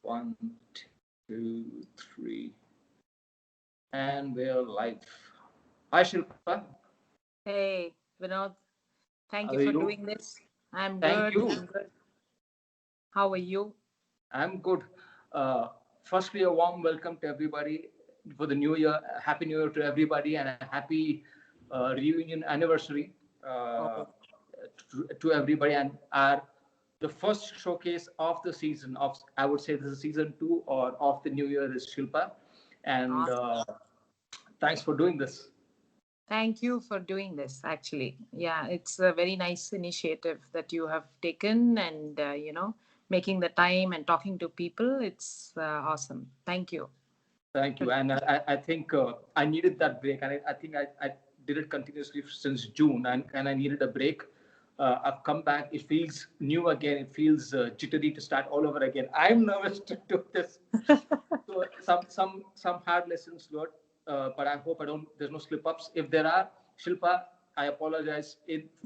One, two, three. And we're live. Hi, Shilpa. Hey, Vinod, How thank are you for you? doing this. I'm Thank good. you. I'm good. How are you? I'm good. Uh, Firstly, a warm welcome to everybody for the new year. Happy New Year to everybody and a happy reunion anniversary uh, Oh, to everybody. And the first showcase of the season of, I would say this is season two or of the new year is Shilpa. And awesome. thanks for doing this. Thank you for doing this, actually. Yeah, it's a very nice initiative that you have taken and, making the time and talking to people. It's awesome. Thank you. Thank you. And I think I needed that break. And I think I did it continuously since June and I needed a break. I've come back. It feels new again. It feels jittery to start all over again. I'm nervous to do this. So some hard lessons learned, but I hope I don't. There's no slip ups. If there are, Shilpa, I apologize.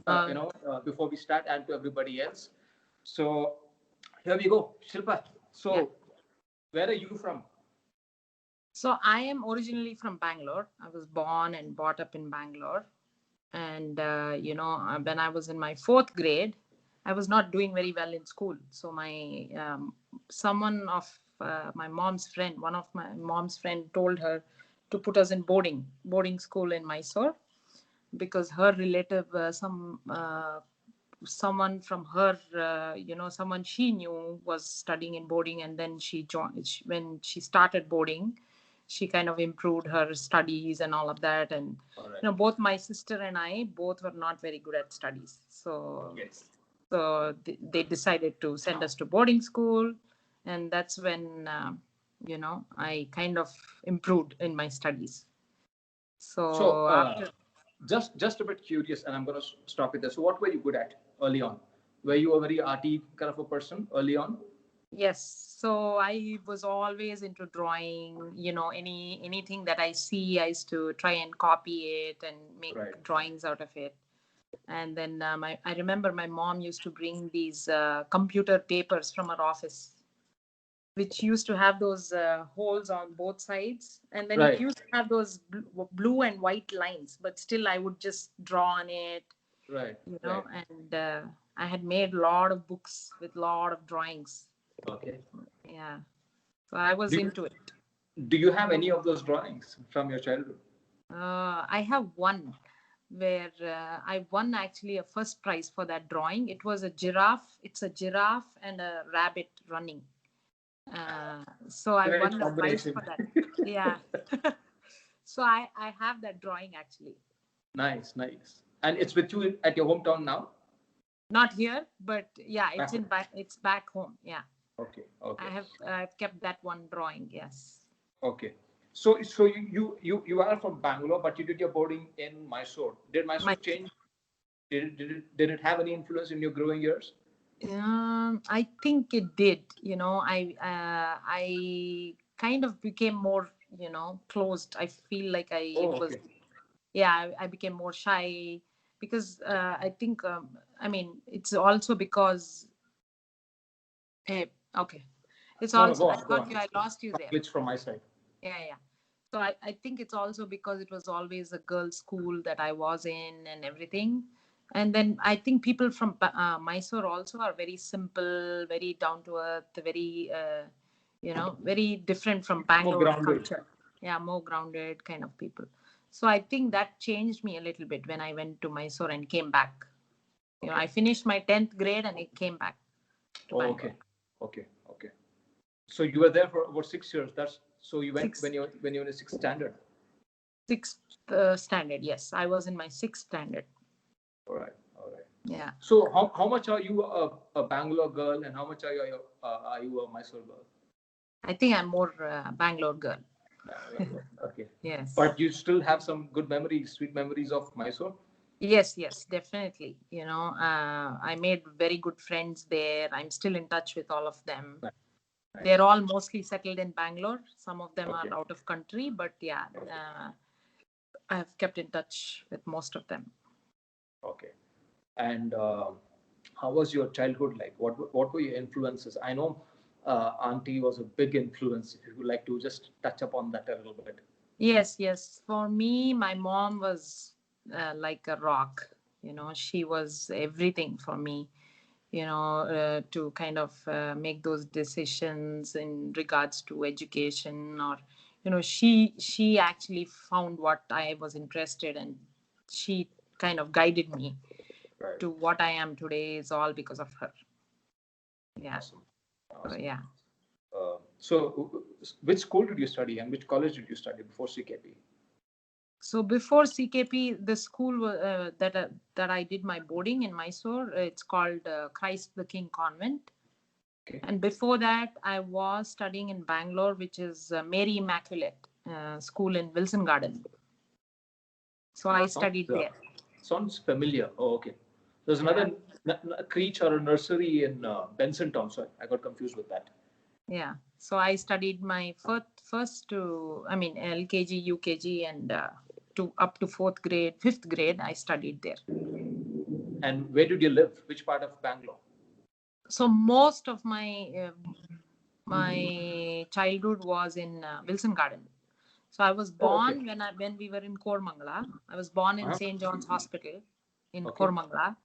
Uh, Before we start and to everybody else. So here we go, Shilpa. yeah. So where are you from? So I am originally from Bangalore. I was born and brought up in Bangalore. And, when I was in my fourth grade, I was not doing very well in school. So someone of my mom's friend, one of my mom's friend told her to put us in boarding school in Mysore because her relative, someone from her, someone she knew was studying in boarding, and then she joined. When she started boarding, she kind of improved her studies and all of that. And All right. both my sister and I both were not very good at studies. Yes. So they decided to send us to boarding school, and that's when I kind of improved in my studies. So So after. just a bit curious, and I'm going to stop it there. So what were you good at early on? Were you a very arty kind of a person early on? Yes, so I was always into drawing, anything that I see, I used to try and copy it and make Right. drawings out of it. And then I remember my mom used to bring these computer papers from her office, which used to have those holes on both sides. And then it Right. used to have those blue and white lines, but still I would just draw on it, Right. Right. and I had made a lot of books with a lot of drawings. Okay. Yeah. So I was Do into it. Do you have any of those drawings from your childhood? I have one where I won actually a first prize for that drawing. It was a giraffe. It's a giraffe and a rabbit running. So I Great won the prize combination. for that. Yeah. So I have that drawing actually. Nice, nice. And it's with you at your hometown now? Not here, but yeah, Back home. it's back home. Yeah. Okay. Okay. I've kept that one drawing. Yes. Okay. So you are from Bangalore, but you did your boarding in Mysore. Did Mysore My change? Did it have any influence in your growing years? I think it did. I kind of became more, closed. I feel like I Oh, was, okay. yeah, I became more shy because I think, I mean, it's also because, okay, it's No, no, also, go I on, go got on. you, I lost you there. Glitch from my side. Yeah, yeah. So I think it's also because it was always a girls' school that I was in and everything. And then I think people from Mysore also are very simple, very down to earth, very, very different from More Bangalore grounded. culture. Yeah, more grounded kind of people. So I think that changed me a little bit when I went to Mysore and came back. Okay. I finished my 10th grade and I came back to Oh, Bangalore. okay. Okay. Okay. So you were there for about 6 years. That's so you went Sixth, when you were in the sixth standard. sixth standard. Yes, I was in my sixth standard. All right. All right. Yeah. So how much are you a Bangalore girl and how much are you a Mysore girl? I think I'm more Bangalore girl. Bangalore girl. Okay. Yes. But you still have some good memories, sweet memories of Mysore. Yes, yes, definitely. I made very good friends there. I'm still in touch with all of them. Nice. They're Nice. all mostly settled in Bangalore. Some of them are Okay. out of country, but yeah, I've kept in touch with most of them. Okay. And how was your childhood like? What were your influences? I know auntie was a big influence. If you would like to just touch upon that a little bit. Yes, yes. For me, my mom was like a rock. She was everything for me. To kind of make those decisions in regards to education, or she actually found what I was interested, and she kind of guided me Right. to what I am today. Is all because of her. Yeah. Awesome. So Awesome. yeah. So, which school did you study and which college did you study before CKP? So before CKP, the school that I did my boarding in Mysore, it's called Christ the King Convent. Okay. And before that, I was studying in Bangalore, which is Mary Immaculate School in Wilson Garden. So I Sounds studied there. sounds familiar. Oh, okay. There's Yeah. another creech or a nursery in Benson Town. So I got confused with that. Yeah. So I studied my first to, I mean, LKG, UKG, and to up to fourth grade, fifth grade, I studied there. And where did you live? Which part of Bangalore? So most of my childhood was in Wilson Garden. So I was Oh, okay. born when we were in Kormangala. I was born in Uh-huh. St. John's Hospital in Okay. Kormangala,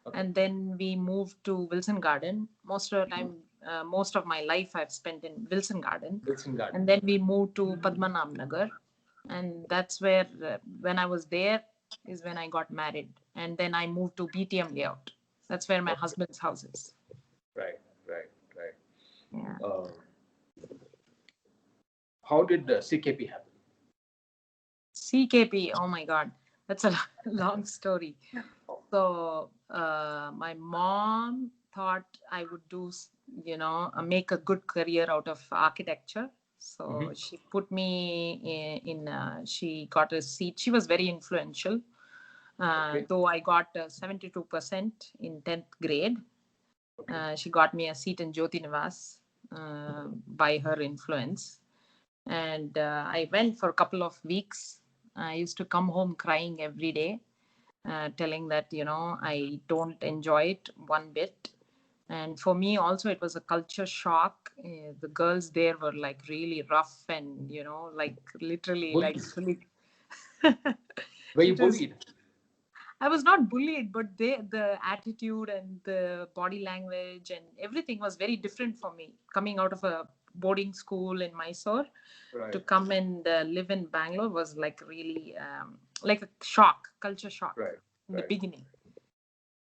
Okay. and then we moved to Wilson Garden. Most of the time, most of my life I've spent in Wilson Garden, Wilson Garden. and then we moved to Padmanabh Nagar, and that's where when I was there is when I got married, and then I moved to BTM layout. That's where my Okay. husband's house is. Right. Right. Right. Yeah. Uh, how did CKP happen? CKP, oh my God, that's a long story. So my mom thought I would make a good career out of architecture. So Mm-hmm. she put me she got a seat. She was very influential, Okay. though I got 72% in 10th grade. Okay. She got me a seat in Jyoti Nivas by her influence. And I went for a couple of weeks. I used to come home crying every day, telling that I don't enjoy it one bit. And for me also, it was a culture shock. The girls there were like really rough, and like literally like Bullies. Were you it was. bullied? I was not bullied, but the attitude and the body language and everything was very different for me. Coming out of a boarding school in Mysore to Right. come and live in Bangalore was like really like a shock, culture shock Right. in the Right. beginning.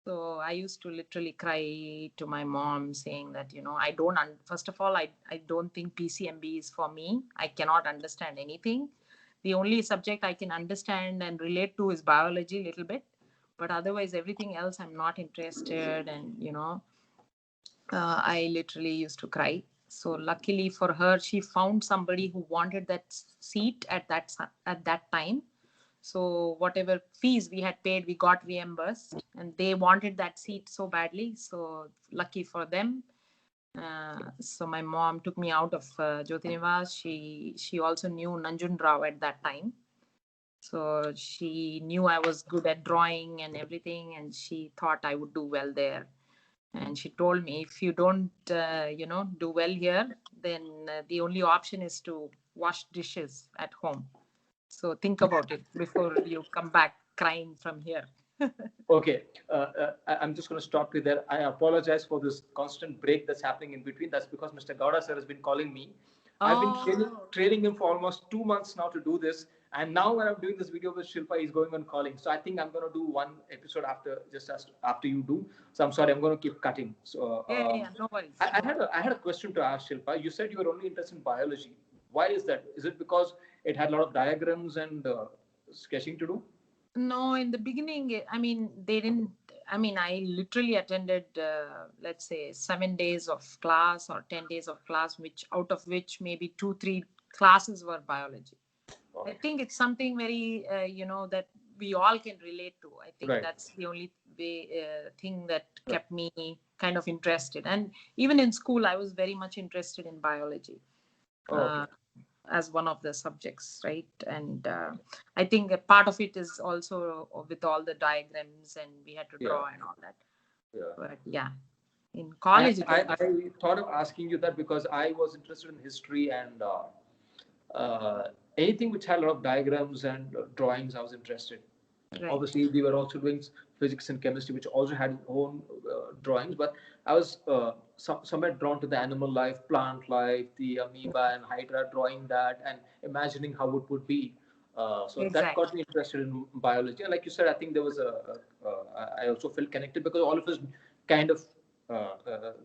So I used to literally cry to my mom saying that, I don't, first of all, I don't think PCMB is for me. I cannot understand anything. The only subject I can understand and relate to is biology a little bit. But otherwise, everything else, I'm not interested. And, I literally used to cry. So luckily for her, she found somebody who wanted that seat at that time. So whatever fees we had paid, we got reimbursed, and they wanted that seat so badly. So lucky for them. So my mom took me out of Jyoti Nivas. She also knew Nanjun Rao at that time. So she knew I was good at drawing and everything, and she thought I would do well there. And she told me, if you don't, do well here, then the only option is to wash dishes at home. So think about it before you come back crying from here. Okay, I'm just going to stop you there. I apologize for this constant break that's happening in between. That's because Mr. Gowda sir has been calling me. I've been Oh, training him for almost 2 months now to do this, and now when I'm doing this video with Shilpa, he's going on calling. So I think I'm going to do one episode after, just as after you do. So I'm sorry, I'm going to keep cutting. So yeah, yeah, no worries. I had I had a question to ask Shilpa. You said you were only interested in biology. Why is that? Is it because it had a lot of diagrams and sketching to do? No, in the beginning, I mean, they didn't. I mean, I literally attended, let's say, 7 days of class or 10 days of class, which out of which maybe two, three classes were biology. I Okay. think it's something very, that we all can relate to. I think Right. that's the only thing that kept me kind of interested. And even in school, I was very much interested in biology. Oh, okay. As one of the subjects, right? And I think a part of it is also with all the diagrams, and we had to Yeah. draw and all that. Yeah. But yeah. In I, college, it was I, different. I thought of asking you that because I was interested in history and anything which had a lot of diagrams and drawings, I was interested. Right. Obviously, we were also doing physics and chemistry, which also had its own drawings. But I was somewhere drawn to the animal life, plant life, the amoeba and hydra, drawing that and imagining how it would be. So that Exactly. got me interested in biology. And like you said, I think there was I also felt connected because all of us kind of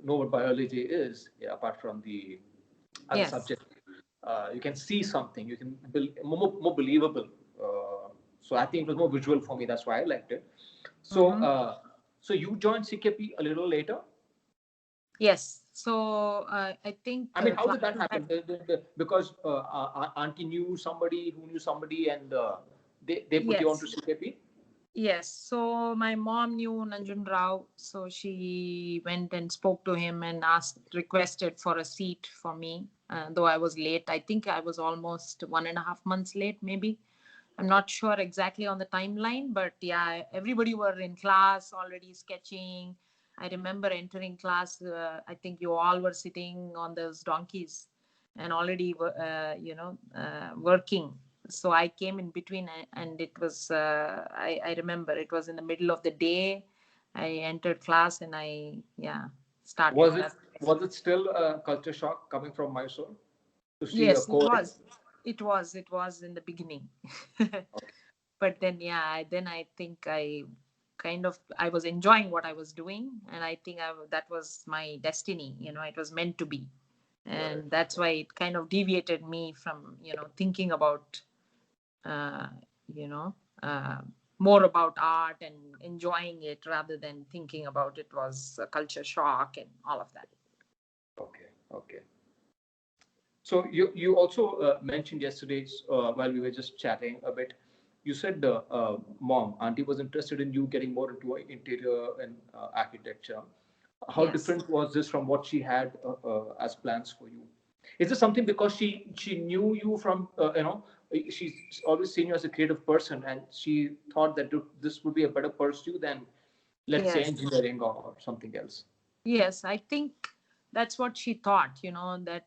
know what biology is, yeah, apart from the other Yes. subject. You can see something, you can build more believable. So I think it was more visual for me. That's why I liked it. So, Mm-hmm. so you joined CKP a little later. Yes. So I think I mean, how did that classes had. happen? Because Auntie knew somebody who knew somebody, and they put you onto Yes. CKP. Yes. So my mom knew Nanjun Rao, so she went and spoke to him and requested for a seat for me. Though I was late, I think I was almost 1.5 months late, maybe. I'm not sure exactly on the timeline, but yeah, everybody were in class already sketching. I remember entering class. I think you all were sitting on those donkeys and already, working. So I came in between, and it was. I remember it was in the middle of the day. I entered class and I started Was it that. was it still a culture shock coming from Mysore to see a Yes, it co-ed? was. It was in the beginning. Okay. But then then I think I was enjoying what I was doing, and I think that was my destiny. It was meant to be, Right. and that's why it kind of deviated me from thinking about uh, you know uh, more about art and enjoying it rather than thinking about it was a culture shock and all of that. Okay. Okay. So you also mentioned yesterday while we were just chatting a bit. You said mom, auntie was interested in you getting more into interior and architecture. How Yes. different was this from what she had as plans for you? Is this something because she knew you from she's always seen you as a creative person and she thought that this would be a better pursuit than, let's say, Yes. engineering or something else? Yes, I think that's what she thought, that,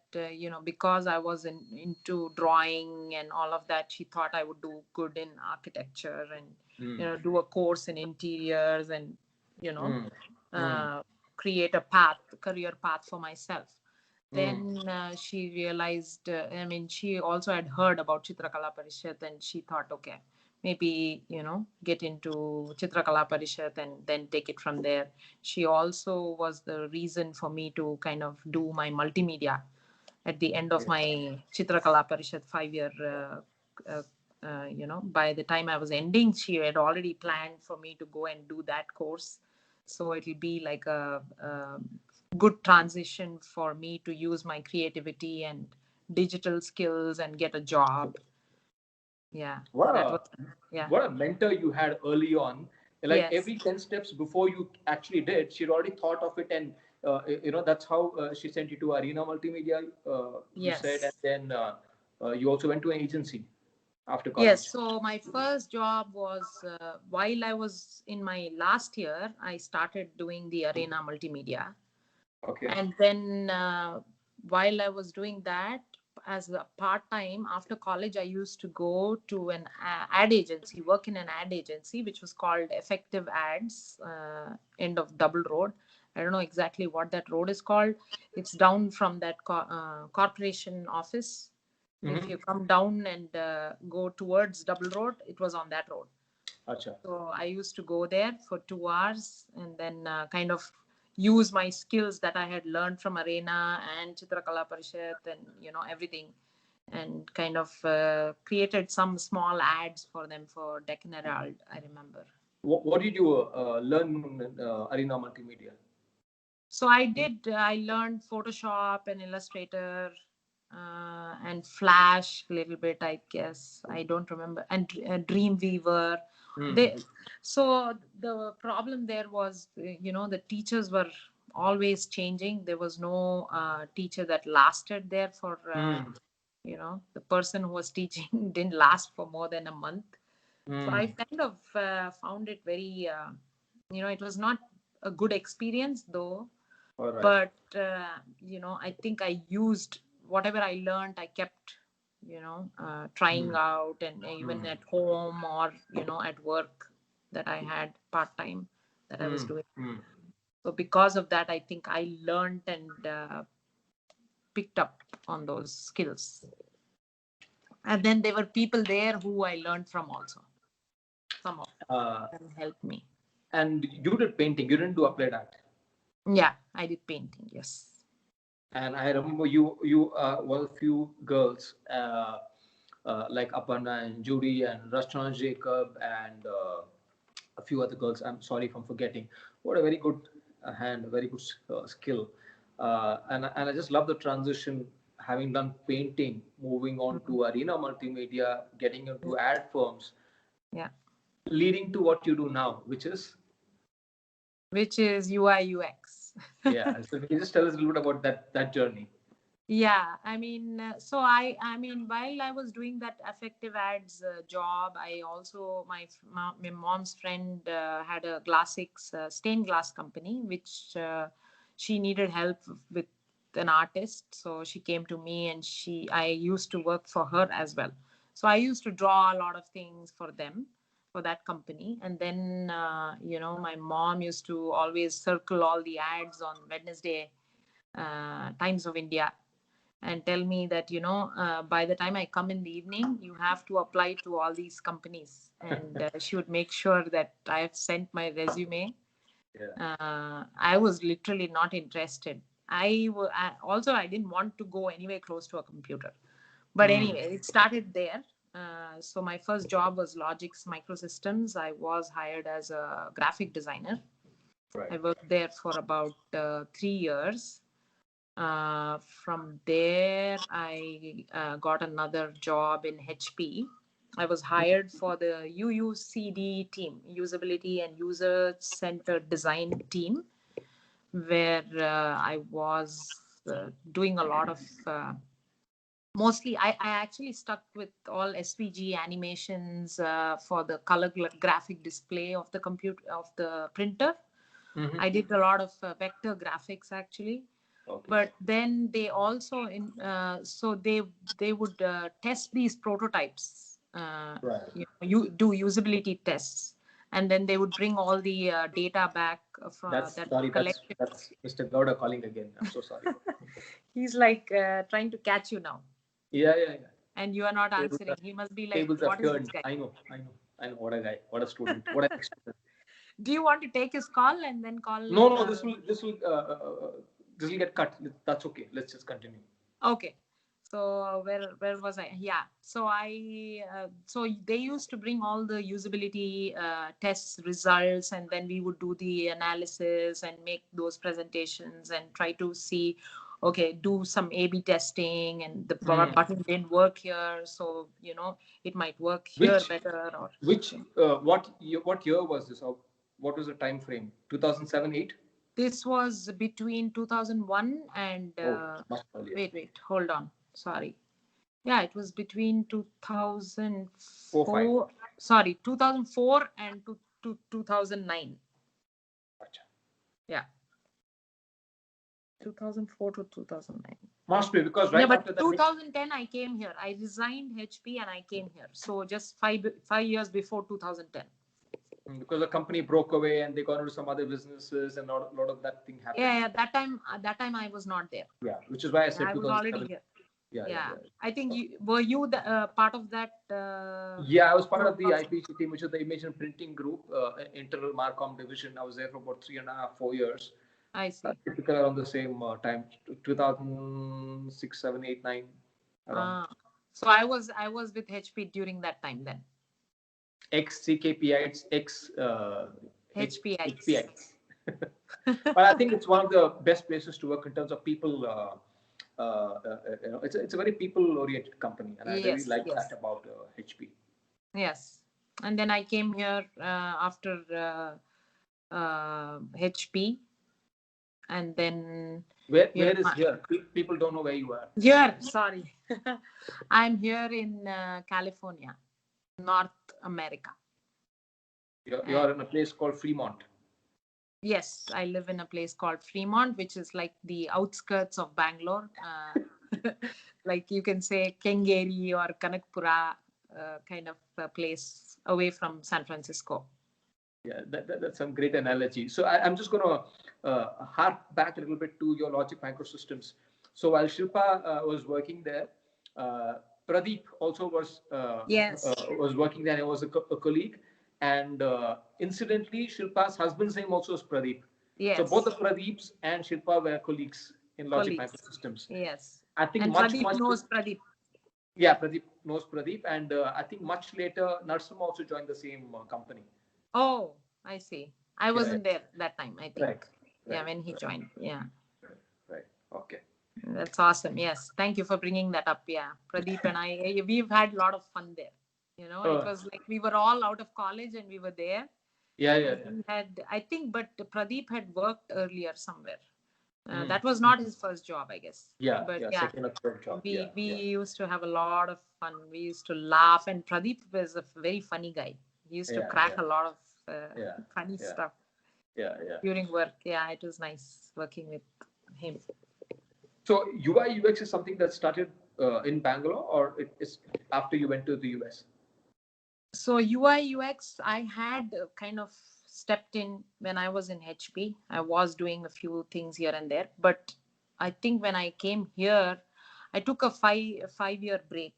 because I was into drawing and all of that, she thought I would do good in architecture and, Mm. do a course in interiors and, you know, Mm. Mm. uh, create career path for myself. Mm. Then she realized, she also had heard about Chitrakala Parishad and she thought, okay, maybe, get into Chitrakala Parishad and then take it from there. She also was the reason for me to kind of do my multimedia at the end of Okay. my Chitrakala Parishad 5 year. By the time I was ending, she had already planned for me to go and do that course. So it'll be like a good transition for me to use my creativity and digital skills and get a job. Yeah, what that a was, yeah, what a mentor you had early on. Like yes, every 10 steps before you actually did, she'd already thought of it. And that's how she sent you to Arena Multimedia, you said. And yes. then you also went to an agency after Yes, college. so my first job was while I was in my last year, I started doing the Arena Multimedia. Okay. And then while I was doing that as a part time after college, I used to go to an ad agency, work in an ad agency, which was called Effective Ads, end of Double Road. I don't know exactly what that road is called. It's down from that corporation office. If Mm-hmm. you come down and go towards Double Road, it was on that road. Acha. So I used to go there for 2 hours and then kind of use my skills that I had learned from Arena and Chitrakala Parishad and everything, and kind of created some small ads for them for Deccan Herald. I remember. What did you learn in Arena Multimedia? So I learned Photoshop and Illustrator and Flash a little bit, I guess. I don't remember. And Dreamweaver. Mm. They, so the problem there was, the teachers were always changing. There was no teacher that lasted there for, Mm. the person who was teaching didn't last for more than a month. So I Mm. kind of found it very, it was not a good experience though, All right. But I think I used whatever I learned. I kept trying Hmm. out, and even Hmm. at home or at work that I had part time that I was Hmm. doing. Hmm. So because of that, I think I learned and picked up on those skills. And then there were people there who I learned from also. Some of Uh, them helped me. and you did painting. You didn't do applied art. Yeah, I did painting. Yes. And I remember you were a few girls like Aparna and Judy and Rashna Jacob and a few other girls. I'm sorry if I'm forgetting. What a very good hand, a very good skill, and I just love the transition. Having done painting, moving on Mhm. to arena multimedia, getting into ad firms, Yeah. leading to what you do now, which is Which is UI UX. yeah. So can you just tell us a little bit about that journey? Yeah, I mean, so I mean, while I was doing that effective ads job, I also my mom's friend had a glassix stained glass company, which she needed help with an artist. So she came to me, and I used to work for her as well. So I used to draw a lot of things for them, for that company, and then my mom used to always circle all the ads on Wednesday Times of India, and tell me that by the time I come in the evening, you have to apply to all these companies. And she would make sure that I have sent my resume. Yeah. I was literally not interested. Also, I didn't want to go anywhere close to a computer. But Hmm. anyway, it started there. So my first job was Logix Microsystems. I was hired as a graphic designer. Right. I worked there for about 3 years. From there, I got another job in HP. I was hired for the UUCD team, Usability and User Centered Design team, where I was doing a lot of. Mostly, I actually stuck with all SVG animations for the graphic display of the computer of the printer. Mm-hmm. I did a lot of vector graphics actually, Okay. but then they also so they would test these prototypes, Right. you do usability tests, and then they would bring all the data back from That's that sorry. collected. That's Mr. Gowda calling again. I'm so sorry. He's like trying to catch you now, Yeah, yeah, yeah. and you are not Tables answering. are He must be like, tables are what is this turned. guy? I know. I know. I know. What a guy. What a student. What a student. Do you want to take his call and then call? No, no. This will get cut. That's okay. Let's just continue. Okay. So where was I? Yeah. So so they used to bring all the usability tests results, and then we would do the analysis and make those presentations and try to see, okay, do some A/B testing, and the Hmm. button didn't work here, so it might work here Which better. Or which what year was this? Or what was the time frame? 2007, 8. this was between 2001 and Oh, much earlier. wait, hold on. Sorry. Yeah, it was between 4, 5. 2004, sorry, 2004 and to 2009. Gotcha. Yeah, 2004 to 2009. Must be because Yeah, right but after that. 2010 I came here. I resigned HP and I came here. So just 5 years before 2010. Because the company broke away and they got into some other businesses and lot of that thing happened. Yeah, that time I was not there. Yeah, which is why I Yeah, said I was already 2007. here. Yeah, yeah, Yeah, yeah. I think were you the part of that Yeah, I was part of the process? IPC team, which is the Image and Printing Group, internal Marcom division. I was there for about 3.5, 4 years. I see. Typical around the same time, 2006, 7, 8, 9, around. Ah, so I was with HP during that time then. Ex CKPItes, ex HPIs. HPItes. But I think it's one of the best places to work in terms of people. It's a very people-oriented company, and I really Yes, like that yes, about HP. yes. And then I came here after HP, and then Where is my, here? People don't know where you are. here. Sorry, I'm here in California, North America. You're And in a place called Fremont. Yes, I live in a place called Fremont, which is like the outskirts of Bangalore. Like you can say Kengeri or Kanakpura, kind of a place away from San Francisco. Yeah, that's some great analogy. So I'm just going to hark back a little bit to your Logic Microsystems. So while Shilpa was working there, uh, Pradeep also Yes, was working there. He was a colleague, and incidentally, Shilpa's husband's name also is Pradeep. So both the yes, Pradeeps and Shilpa were colleagues in Logic colleagues. Microsystems. Yes. I think And much Pradeep much knows Pradeep. yeah, Pradeep knows Pradeep, and I think much later Narsum also joined the same company. Oh, I see. I Yeah, wasn't there that time, I think. right, Yeah, right, when he right, joined. Yeah. right. Okay. That's awesome. Yes. Thank you for bringing that up. Yeah. Pradeep and I, we've had a lot of fun there. It Uh, was like we were all out of college and we were there. yeah, yeah, And yeah. he had, I think, but Pradeep had worked earlier somewhere. Mm. That was not his first job, I guess. Yeah, But yeah. yeah, Second or third job. Yeah, we yeah, used to have a lot of fun. We used to laugh, and Pradeep was a very funny guy. He used to yeah, crack yeah, a lot of yeah, funny yeah, stuff yeah, yeah. during work. Yeah, it was nice working with him. So UI UX is something that started in Bangalore, or it is after you went to the US? So UI UX, I had kind of stepped in when I was in HP. I was doing a few things here and there, but I think when I came here, I took a 5 year break.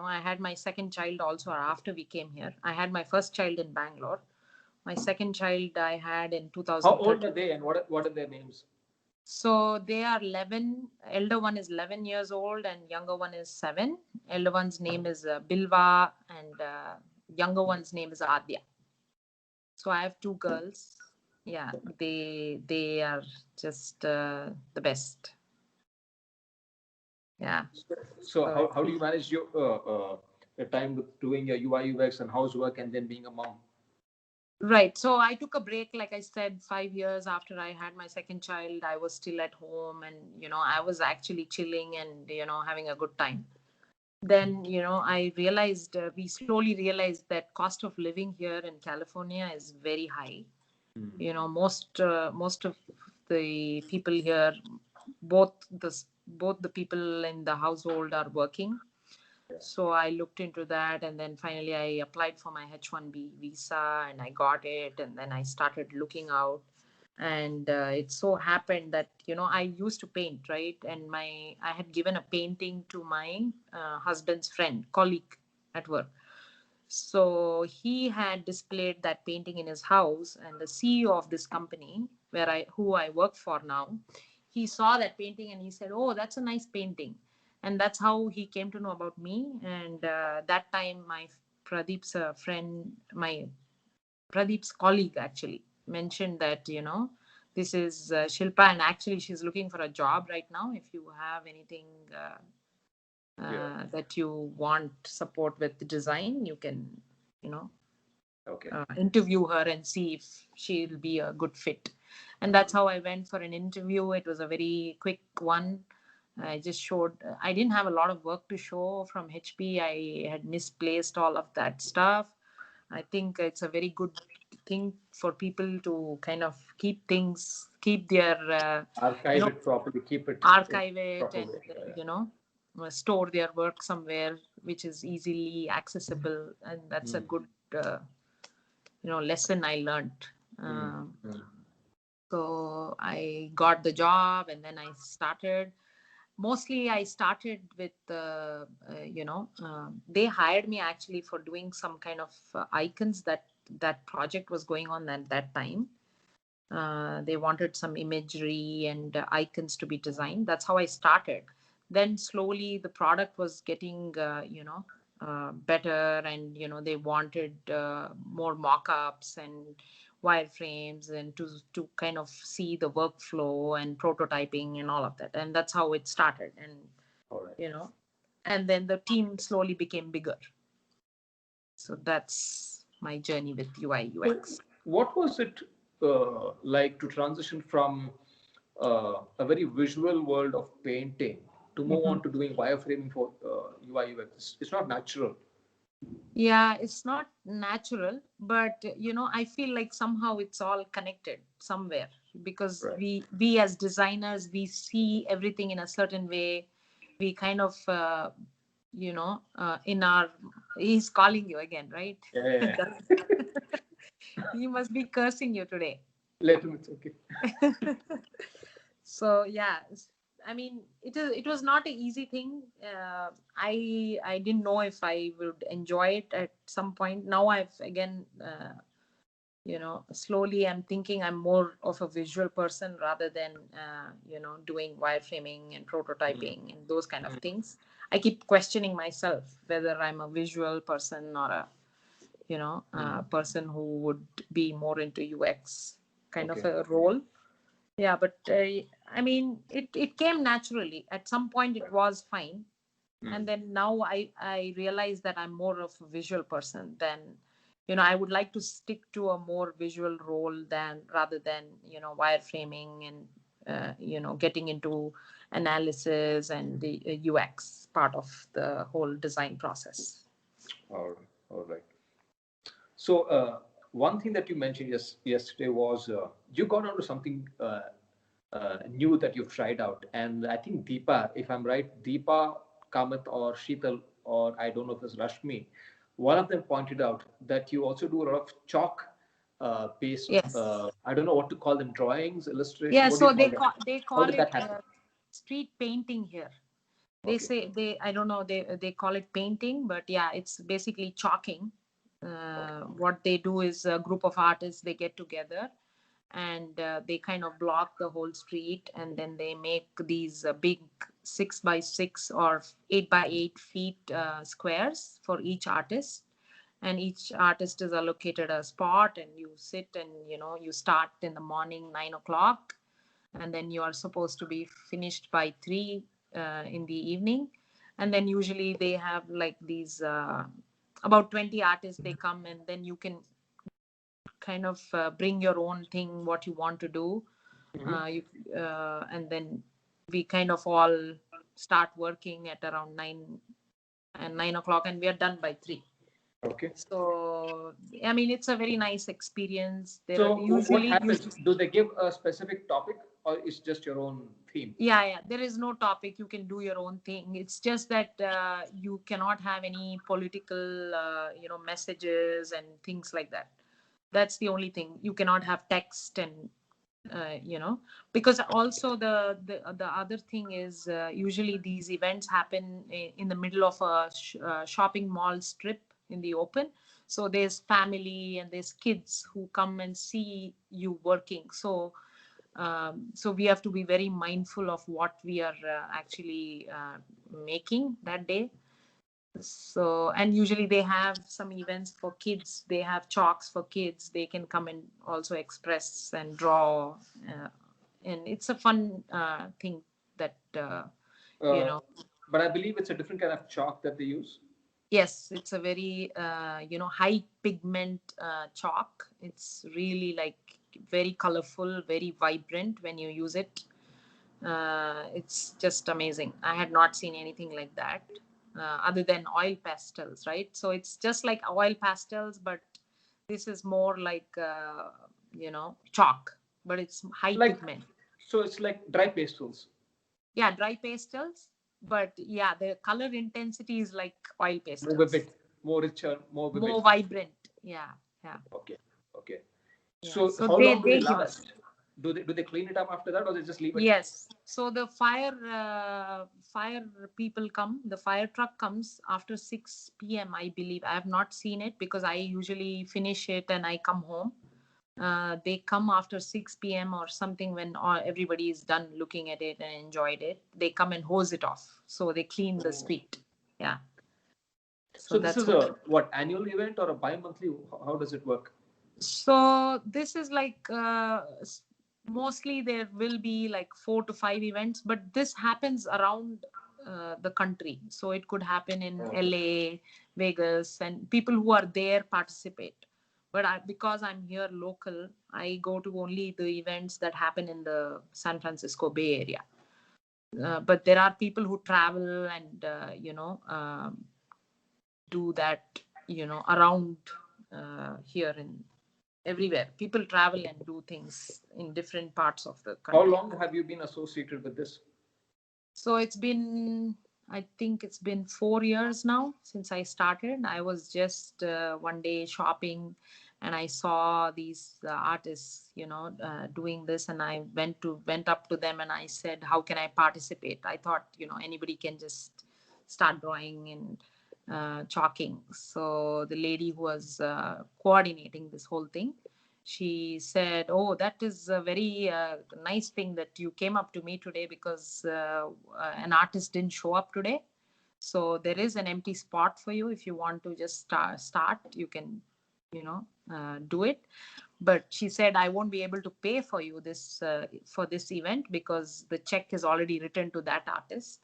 I had my second child also after we came here. I had my first child in Bangalore. My second child I had in How old are 2013. they, and what are their names? So they are 11. Elder one is 11 years old, and younger one is 7. Elder one's name is Bilva, and younger one's name is Adya. So I have two girls. Yeah, they are just the best. Yeah. So So how do you manage your time with doing your UI UX and housework and then being a mom? right. So I took a break, like I said, 5 years after I had my second child. I was still at home, and I was actually chilling and having a good time. Then I realized we slowly realized that cost of living here in California is very high. Most of the people here, both the people in the household are working. So I looked into that, and then finally I applied for my H-1B visa, and I got it, and then I started looking out. And it so happened that I used to paint, right? And I had given a painting to my husband's friend colleague at work. So he had displayed that painting in his house, and the CEO of this company, who I work for now, he saw that painting and he said, "Oh, that's a nice painting," and that's how he came to know about me. And that time, my Pradeep's friend, my Pradeep's colleague, actually mentioned that this is Shilpa, and actually she's looking for a job right now. If you have anything Yeah. that you want support with the design, you can you know Okay. interview her and see if she'll be a good fit. And that's how I went for an interview. It was a very quick one. I just showed, I didn't have a lot of work to show from HP. I had misplaced all of that stuff. I think it's a very good thing for people to kind of keep their, you Archive know, it properly. Keep it in archive it, proper and way. Yeah, store their work somewhere which is easily accessible. And yeah. that's a good lesson I learned. Mm, Um mm. so I got the job, and then I started. Mostly, I started with they hired me actually for doing some kind of icons. That project was going on at that time. They wanted some imagery and icons to be designed. That's how I started. Then slowly the product was getting, better, and they wanted more mock-ups and wireframes, and to kind of see the workflow and prototyping and all of that. And that's how it started. And All right. you know, and then the team slowly became bigger. So that's my journey with UI So, UX. what was it like to transition from a very visual world of painting to move on to doing wireframing for UI UX? It's not natural. Yeah, it's not natural, but I feel like somehow it's all connected. somewhere, because Right. we as designers, we see everything in a certain way. We kind of in our, he's calling you again, right? Yeah. He must be cursing you today. Let him. It's okay. So yeah, I mean, it was not an easy thing. I didn't know if I would enjoy it at some point. Now I've again slowly I'm thinking I'm more of a visual person rather than doing wireframing and Mm. prototyping and those kind of Mm. things. I keep questioning myself whether I'm a visual person or a Mm. person who would be more into UX kind of Okay. a role. Yeah, but I mean, it came naturally. At some point, it Right. was fine, Mm. and then now I realize that I'm more of a visual person than, I would like to stick to a more visual role than rather than wireframing and getting into analysis and the UX part of the whole design process. All right. All right. So one thing that you mentioned yesterday was you got onto something new that you've tried out, and I think Deepa, if I'm right, Deepa, Kamath, or Sheetal, or I don't know if it's Rashmi, one of them pointed out that you also do a lot of chalk based. Yes. I don't know what to call them, drawings, illustration. Yeah. What do you So call them? they How call did that it happen? street painting here. They Okay. say I don't know, they call it painting, but yeah, it's basically chalking. Okay. What they do is a group of artists, they get together and they kind of block the whole street, and then they make these big 6 by 6 or 8 by 8 feet squares for each artist, and each artist is allocated a spot, and you sit and you start in the morning 9 o'clock, and then you are supposed to be finished by 3 in the evening. And then usually they have like these about 20 artists, they come, and then you can kind of bring your own thing, what you want to do. Mm-hmm. And then we kind of all start working at around 9 o'clock, and we are done by 3. Okay. So I mean, it's a very nice experience. There are So what usually happens? Do they give a specific topic, or it's just your own theme? yeah, there is no topic, you can do your own thing. It's just that you cannot have any political messages and things like that. That's the only thing. You cannot have text and because also the other thing is usually these events happen in the middle of a shopping mall strip in the open. So there's family and there's kids who come and see you working. So we have to be very mindful of what we are actually making that day. So, and usually they have some events for kids, they have chalks for kids, they can come and also express and draw, uh, and it's a fun thing that you Uh, know but I believe it's a different kind of chalk that they use. yes, it's a very high pigment chalk. It's really like very colorful, very vibrant when you use it. It's just amazing. I had not seen anything like that other than oil pastels, right? So it's just like oil pastels, but this is more like chalk, but it's high Like, pigment. so it's like dry pastels. Yeah, dry pastels, but yeah, the color intensity is like oil More pastels, vivid, more richer, more more vivid. vibrant. Yeah, yeah, Okay, okay. yeah. So So how they long do they they give us. last? Do they clean it up after that, or they just leave it? Yes. So the fire people come. The fire truck comes after 6 p.m. I believe. I have not seen it because I usually finish it and I come home. They come after 6 p.m. or something when everybody is done looking at it and enjoyed it. They come and hose it off. So they clean the Oh. street. Yeah. So So this that's is what. a what annual event or a bi-monthly? How does it work? So this is like mostly there will be like 4 to 5 events, but this happens around the country. So it could happen in Okay. LA, Vegas, and people who are there participate. But because I'm here local, I go to only the events that happen in the San Francisco Bay Area. But there are people who travel and do that around here in everywhere. People travel and do things in different parts of the How country. long have you been associated with this? So it's been, I think it's been 4 years now since I started. I was just one day shopping and I saw these artists, doing this, and I went up to them and I said, "How can I participate?" I thought, anybody can just start drawing and chalking. So the lady who was coordinating this whole thing, she said, "Oh, that is a very nice thing that you came up to me today because an artist didn't show up today. So there is an empty spot for you. If you want to just start, you can, do it. But she said, I won't be able to pay for you this for this event because the check is already written to that artist."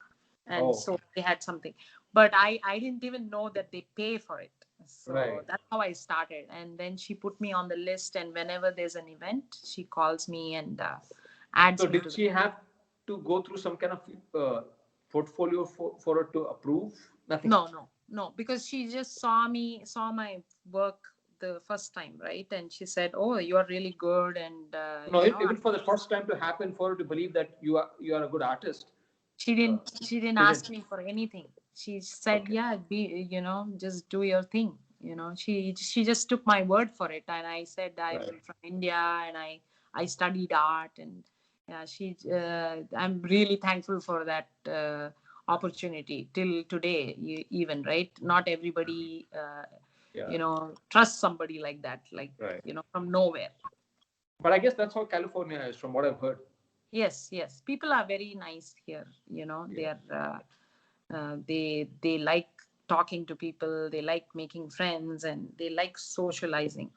And Oh, so they had something, but I didn't even know that they pay for it. So right. that's how I started. And then she put me on the list, and whenever there's an event, she calls me and So adds me did to the. she have to go through some kind of portfolio for her to approve? Nothing. No, because she just saw my work the first time, right? And she said, "Oh, you are really good," and No, even for the first time to happen for her to believe that you are a good artist. Uh, she didn't they ask didn't. me for anything. She said, Okay. "Yeah, just do your thing." She just took my word for it, and I said I'm Right. from India and I studied art, and yeah, I'm really thankful for that opportunity till today, even, right? Not everybody Yeah. trusts somebody like that, like, Right. from nowhere. But I guess that's how California is, from what I've heard. Yes, people are very nice here. Yeah. They're they like talking to people, they like making friends, and they like socializing.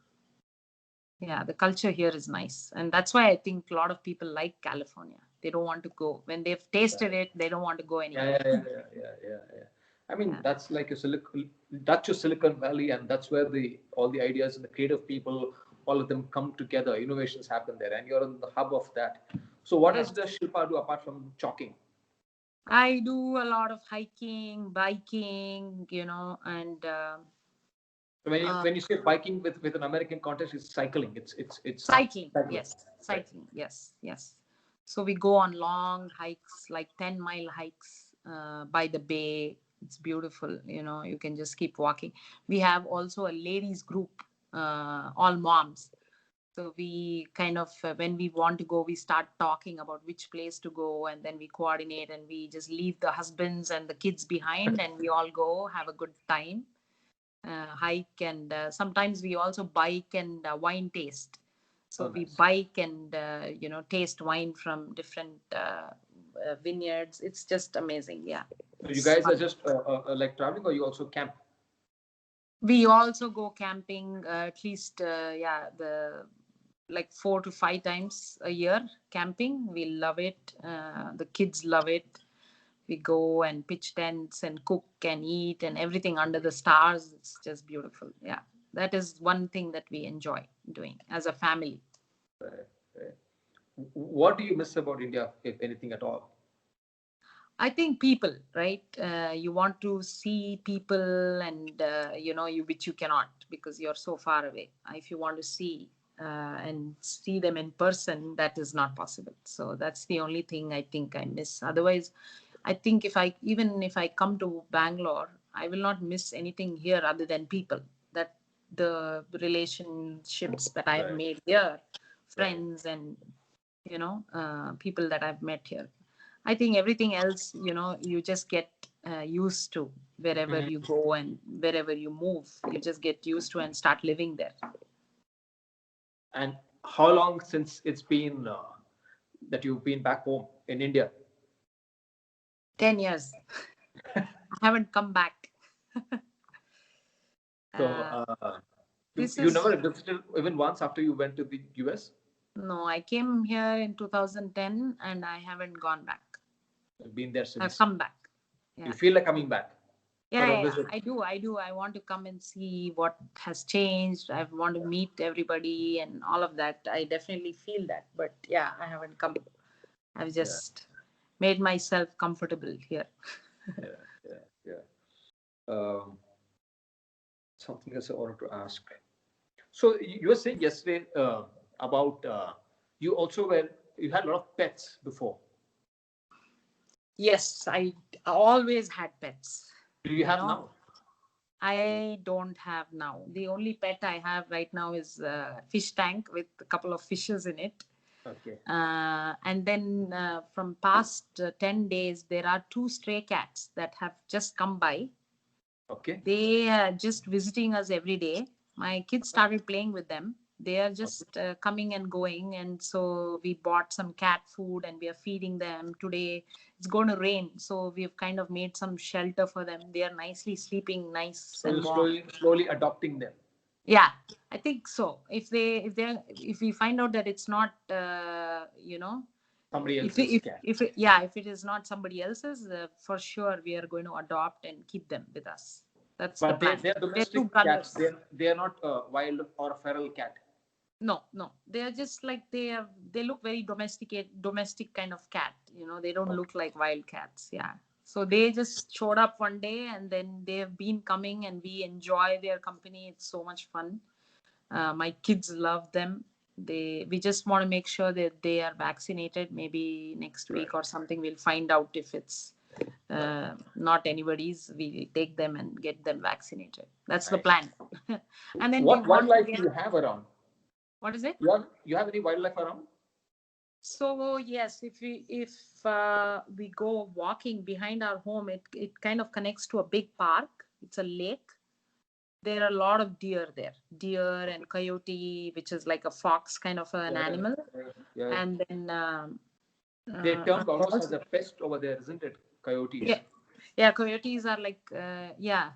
Yeah, the culture here is nice, and that's why I think a lot of people like California. They don't want to go. When they've tasted Right. it, they don't want to go Yeah, anywhere. yeah, yeah, yeah, yeah, yeah, yeah. I mean, Yeah. that's like a Dutch of Silicon Valley, and that's where the all the ideas and the creative people, all of them come together. Innovations happen there, and you're in the hub of that. So, what else Yes, does Shilpa do apart from chalking? I do a lot of hiking, biking, and So when you uh, when you say biking with an American context, it's cycling. It's cycling. cycling, Yes, right? cycling. Yes. So we go on long hikes, like 10-mile hikes by the bay. It's beautiful. You can just keep walking. We have also a ladies group, all moms. So we kind of, when we want to go, we start talking about which place to go, and then we coordinate, and we just leave the husbands and the kids behind, and we all go have a good time, hike, and sometimes we also bike and wine taste. Oh, So we nice. bike and taste wine from different vineyards. It's just amazing. Yeah, So you it's guys are fun. just like traveling, or you also camp? We also go camping at least, the like 4 to 5 times a year. Camping, we love it. The kids love it. We go and pitch tents and cook and eat and everything under the stars. It's just beautiful. Yeah, that is one thing that we enjoy doing as a family. Right, right. What do you miss about India, if anything at all? I think people, right? You want to see people, and which you cannot because you're so far away. If you want to see and see them in person, that is not possible. So that's the only thing I think I miss. Otherwise, I think if I come to Bangalore, I will not miss anything here other than people. That the relationships that I have Right, made here, right. friends, and people that I've met here. I think everything else, you just get used to wherever Mhm. you go and wherever you move. You just get used to and start living there. And how long since it's been that you've been back home in India? 10 years. I haven't come back. So Uh, you this you is never visited even once after you went to the US? No, I came here in 2010 and I haven't gone back. You've been there I've since. come back. You Yeah. feel like coming back for a Yeah. visit. I do. I want to come and see what has changed. I want to meet everybody and all of that. I definitely feel that. But yeah, I haven't come. I've Yeah, just made myself comfortable here. yeah, yeah, yeah. Um, Something else I wanted to ask. So you were saying yesterday about you also were you had a lot of pets before. Yes, I always had pets. Do you You have know, now? I don't have now. The only pet I have right now is a fish tank with a couple of fishes in it. Okay. And then from past 10 days, there are two stray cats that have just come by. Okay. They are just visiting us every day. My kids started playing with them. They are Okay. just coming and going. And so we bought some cat food and we are feeding them. Today it's going to rain. So we've kind of made some shelter for them. They are nicely sleeping, nice So and you're warm. slowly adopting them. Yeah, I think so. If we find out that it's not, Somebody if else's cat. yeah, if it is not somebody else's, for sure we are going to adopt and keep them with us. That's the But plan. they're They're two domestic cats. brothers. They're not wild or a feral cat. No, no, they are just like they look very domestic kind of cat. They don't Okay. look like wild cats. Yeah. So they just showed up one day and then they have been coming and we enjoy their company. It's so much fun. My kids love them. We just want to make sure that they are vaccinated. Maybe next Right. week or something, we'll find out if it's Right. not anybody's. We'll take them and get them vaccinated. That's the Nice. plan. And then we What want to wildlife do get, you have around? what is it? You have any wildlife around? So yes, if we go walking behind our home, it kind of connects to a big park. It's a lake. There are a lot of deer there, deer and coyote, which is like a fox kind of an Yeah, animal. yeah, yeah. And then They're termed almost as also, a pest over there, isn't it? yeah, Coyotes. yeah, coyotes are like yeah,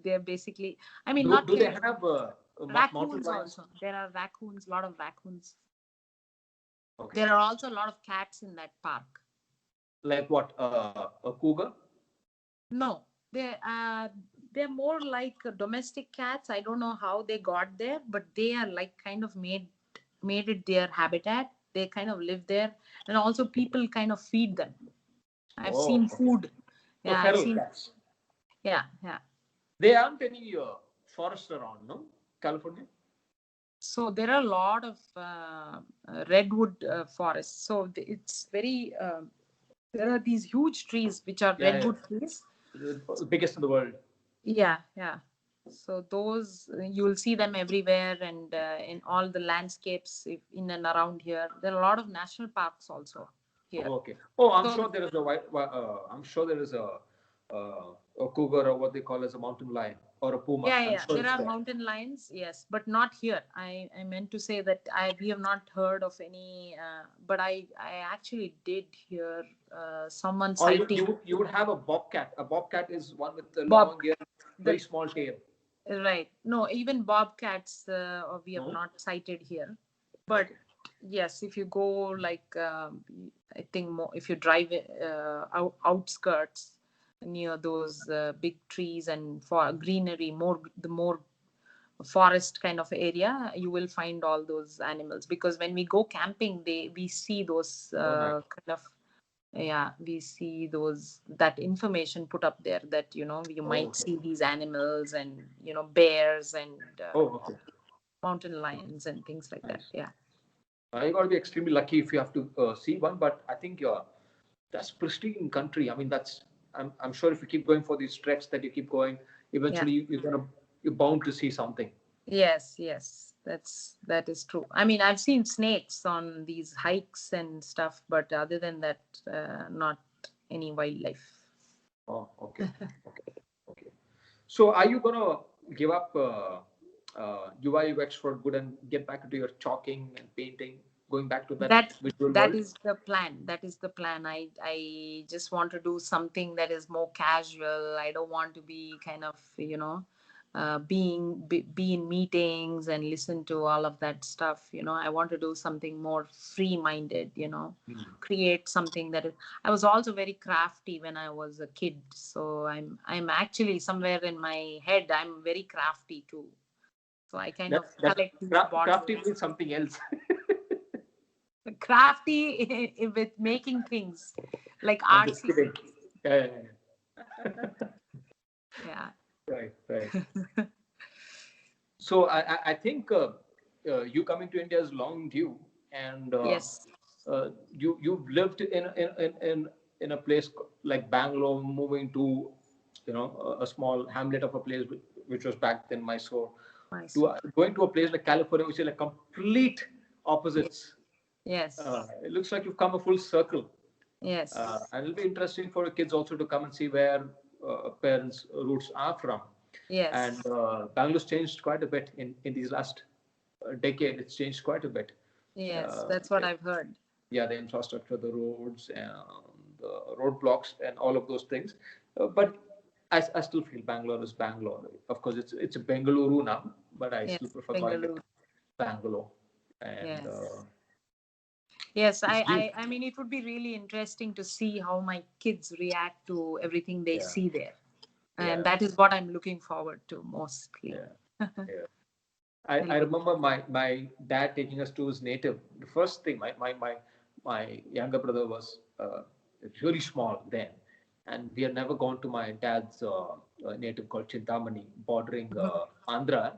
they're basically, I mean, Do not do they coyotes, have mountain raccoons lions? also. There are raccoons, a lot of raccoons. Okay. There are also a lot of cats in that park. Like what? A cougar? No, they're more like domestic cats. I don't know how they got there, but they are like kind of made it their habitat. They kind of live there, and also people kind of feed them. I've Oh, seen okay. food. So Yeah, I've feral seen. cats. Yeah, yeah. There aren't any forest around, no? California? So there are a lot of redwood forests. So it's very. There are these huge trees which are Yeah, yeah. redwood trees. The biggest in the world. Yeah, yeah. So those you'll see them everywhere and in all the landscapes in and around here. There are a lot of national parks also here. Oh, okay. Oh, I'm So sure there is a I'm sure there is a cougar or what they call as a mountain lion or a puma. yeah, I'm yeah, sure there it's are there. mountain lions, yes, but not here. I meant to say that we have not heard of any, but I actually did hear someone Or you citing you would have a bobcat. A bobcat is one with the bob long hair, very the small tail. right. No, even bobcats we have No. not sighted here. But Okay. yes, if you go like I think more, if you drive outskirts near those big trees and for greenery, the more forest kind of area, you will find all those animals. Because when we go camping, we see those Oh, nice. kind of, yeah, we see those, that information put up there that you Oh, might okay. see these animals and bears and Oh, okay. mountain lions and things like that. Nice. Yeah. You got to be extremely lucky if you have to see one. But I think that's pristine country. I mean, I'm sure if you keep going for these treks that you keep going, Yeah. eventually you're bound to see something. Yes, yes, that is true. I mean, I've seen snakes on these hikes and stuff, but other than that, not any wildlife. Oh, okay, okay, okay. So, are you gonna give up UI UX for good and get back into your chalking and painting, going back to that that visual that world? is the plan. I just want to do something that is more casual. I don't want to be kind of be in meetings and listen to all of that stuff. I want to do something more free minded. Mm. Create something that is. I was also very crafty when I was a kid, so I'm actually somewhere in my head I'm very crafty too. So I kind of That collect these crafty bottles. means something else. Crafty with making things like I'm just artsy kidding. things. Yeah, Yeah. right, right. So I think you coming to India is long due, and Yes. you've lived in a place like Bangalore, moving to a small hamlet of a place which was back then Mysore, to Mysore. going to a place like California, which is like complete Ye- opposites. Yes. It looks like you've come a full circle, Yes. and it'll be interesting for kids also to come and see where parents' roots are from. And Yes. Bangalore's changed quite a bit in these last decade. It's changed quite a bit. Yes. Uh, That's what I've heard. yeah, the infrastructure, the roads, and the roadblocks, and all of those things. But I still feel Bangalore is Bangalore. Of course, it's a Bengaluru now, but I still Yes. prefer calling it Bengaluru. Bangalore. And Yes. Yes, it's new. I mean, it would be really interesting to see how my kids react to everything they Yeah, see there. And yeah, that is what I'm looking forward to mostly. yeah, yeah. I It'll be, remember my dad taking us to his native. The first thing, my younger brother was really small then, and we had never gone to my dad's native called Chintamani, bordering Andhra.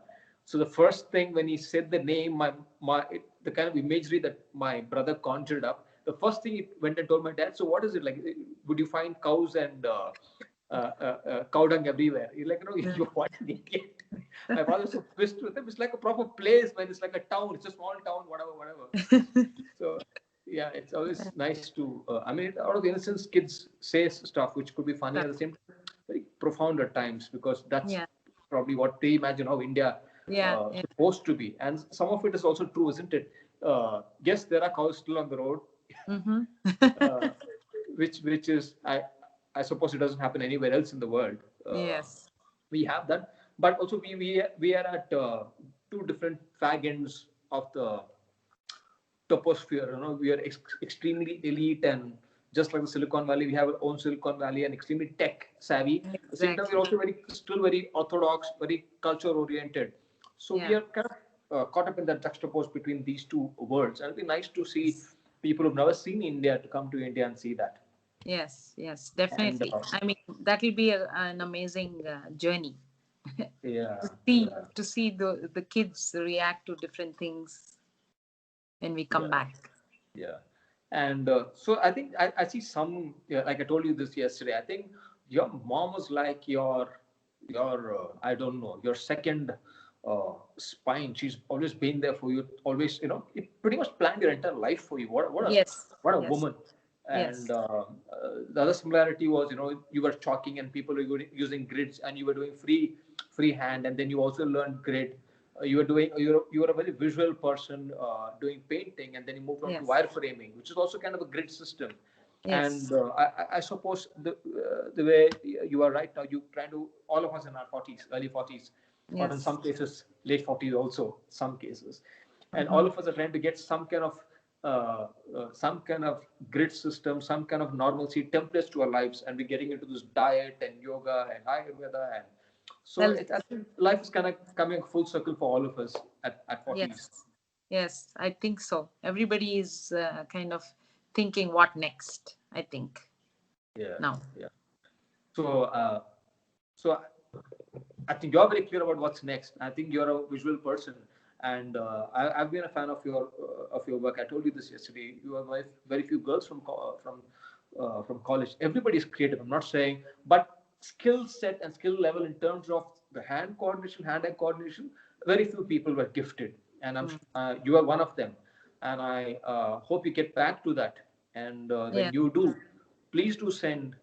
So the first thing when he said the name, the kind of imagery that my brother conjured up, the first thing he went and told my dad. So what is it like? Would you find cows and cow dung everywhere? He's like, no, Mhm. you what an idiot. My father was so pissed with him. It's like a proper place, man. It's like a town. It's a small town, whatever, whatever. So yeah, it's always nice to. I mean, out of innocence, kids say stuff which could be funny at the same time, very profound at times, because that's Yeah, probably what they imagine how India yeah, yeah. supposed to be, and some of it is also true, isn't it? Yes, there are cows still on the road, Mm-hmm. uh, which is I suppose it doesn't happen anywhere else in the world. Yes, We have that, but also we are at two different fag ends of the toposphere. We are extremely elite, and just like the Silicon Valley, we have our own Silicon Valley and extremely tech savvy. At the same time, we're exactly. also still very orthodox, very culture oriented. So we Yeah, are kind of caught up in that juxtapose between these two worlds, and it'd be nice to see yes, people who've never seen India to come to India and see that. yes, yes, And definitely. I mean, that will be an amazing journey yeah, see yeah, to see the kids react to different things when we come yeah. back. Yeah. And so I think I see some, yeah, like I told you this yesterday, I think your mom was like your I don't know, your second spine. She's always been there for you, always, it pretty much planned your entire life for you. Yes, What a yes, woman. And yes, the other similarity was, you were chalking and people were using grids, and you were doing freehand, and then you also learned grid. You were a very visual person, doing painting, and then you moved on to yes, wireframing, which is also kind of a grid system. And yes, I suppose the way you are right now, you trying to, all of us in our 40s, early 40s, or in yes. some cases late 40s also, some cases, and all Mm-hmm. of us are trying to get some kind of grid system, some kind of normalcy, templates to our lives, and we're getting into this diet and yoga and Ayurveda, and so Health. I think life is kind of coming full circle for all of us at 40s. Yes, yes, I think so. Everybody is kind of thinking what next, I think, Yeah, now. yeah. So, so I think you're very clear about what's next. I think you're a visual person, and I've been a fan of your work. I told you this yesterday. You are very few girls from college. Everybody is creative. I'm not saying, but skill set and skill level in terms of the hand-eye coordination, very few people were gifted, and Mm. you are one of them. And I hope you get back to that. And when Yes, you do, please do send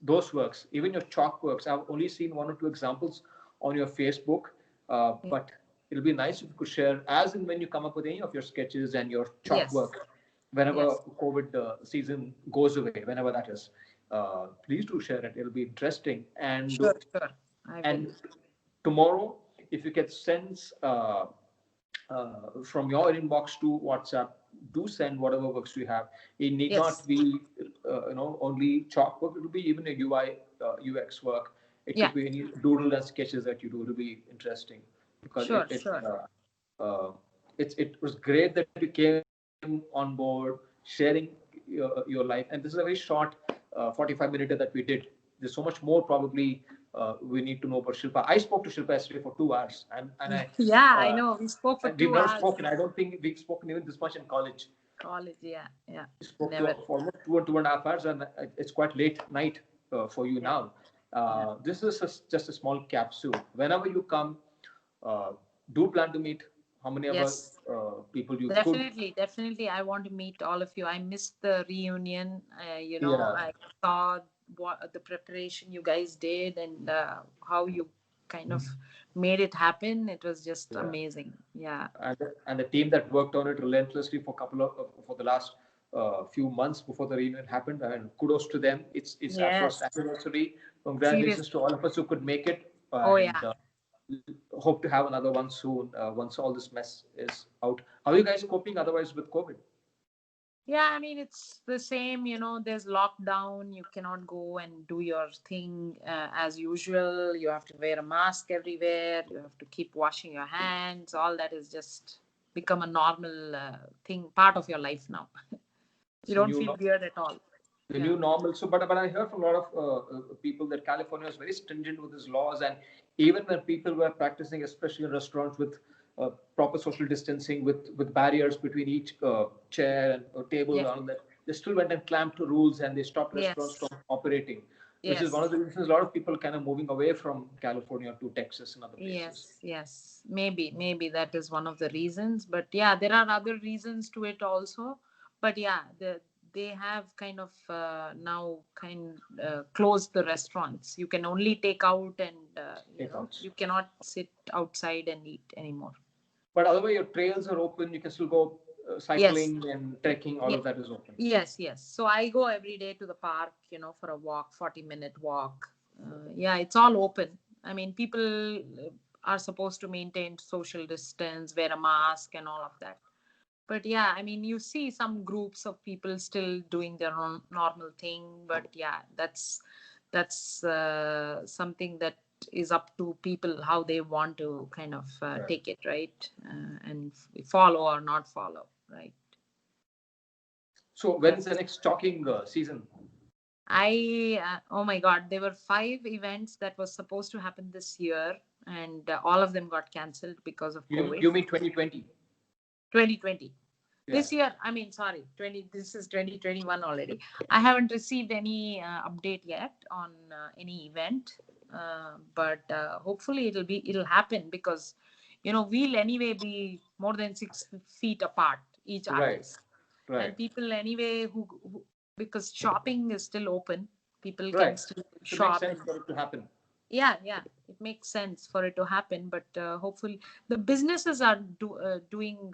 those works, even your chalk works. I've only seen one or two examples on your Facebook, but it'll be nice if you could share as and when you come up with any of your sketches and your chalk yes, work, whenever yes. COVID season goes away, whenever that is. Please do share it. It'll be interesting. Sure, sure. I will. And tomorrow, if you get sends from your inbox to WhatsApp, do send whatever works you have. It need not Yes. be, only chalk work. It will be even a UI, UX work. It Yeah, could be any doodle and sketches that you do. It will be interesting because sure, sure. it was great that you came on board sharing your life. And this is a very short 45 minute that we did. There's so much more probably we need to know about Shilpa. I spoke to Shilpa yesterday for 2 hours, and I Yeah, I uh, know. We spoke for and we've two never hours. spoken. I don't think we've spoken even this much in college. College, yeah, yeah. We spoke to Never. for almost 2 and 2.5 hours, and it's quite late night for you Yeah, now. yeah. This is just a small capsule. Whenever you come, uh, do plan to meet how many other Yes. people you could. Definitely, definitely. I want to meet all of you. I missed the reunion. Yeah, I saw what the preparation you guys did and how you kind of made it happen. It was just yeah. amazing. Yeah. And the team that worked on it relentlessly for the last few months before the reunion happened, and kudos to them. It's our first Yes. anniversary. Seriously. Congratulations to all of us who could make it, Oh, and yeah. hope to have another one soon once all this mess is out. How are you guys coping otherwise with COVID? Yeah, I mean, it's the same, there's lockdown. You cannot go and do your thing as usual. You have to wear a mask everywhere. You have to keep washing your hands. All that is just become a normal thing, part of your life now. You It's a don't new feel weird at all. the Yeah. new normal. So, but I heard from a lot of people that California is very stringent with its laws, and even when people were practicing, especially in restaurants with proper social distancing, with barriers between each chair and table, Yeah. and all that, they still went and clamped to rules, and they stopped restaurants Yes. from operating, which is one of Yes. the reasons a lot of people kind of moving away from California to Texas and other places. Yes. Yes. Maybe that is one of the reasons. But yeah, there are other reasons to it also. But yeah, they have kind of now closed the restaurants. You can only take out and Takeouts. you cannot sit outside and eat anymore. But otherwise, your trails are open. You can still go Yes. cycling and trekking. All Yeah. of that is open. Yes. So I go every day to the park, for a walk, 40-minute walk. Yeah, it's all open. I mean, people are supposed to maintain social distance, wear a mask, and all of that. But yeah, I mean, you see some groups of people still doing their own normal thing. But yeah, that's something that is up to people how they want to kind of Right. take it, right? And follow or not follow, right? So when is the next talking season? Oh my God, there were 5 events that was supposed to happen this year, and all of them got cancelled because of COVID. You mean 2020? 2020. Yeah. This year, I mean, sorry, 20. This is 2021 already. I haven't received any update yet on any event, but hopefully it'll happen because, we'll anyway be more than 6 feet apart each Right. artist, Right. and people anyway who because shopping is still open, people can Right. still Should make shop sense and for it to happen. yeah, it makes sense for it to happen, but hopefully the businesses are doing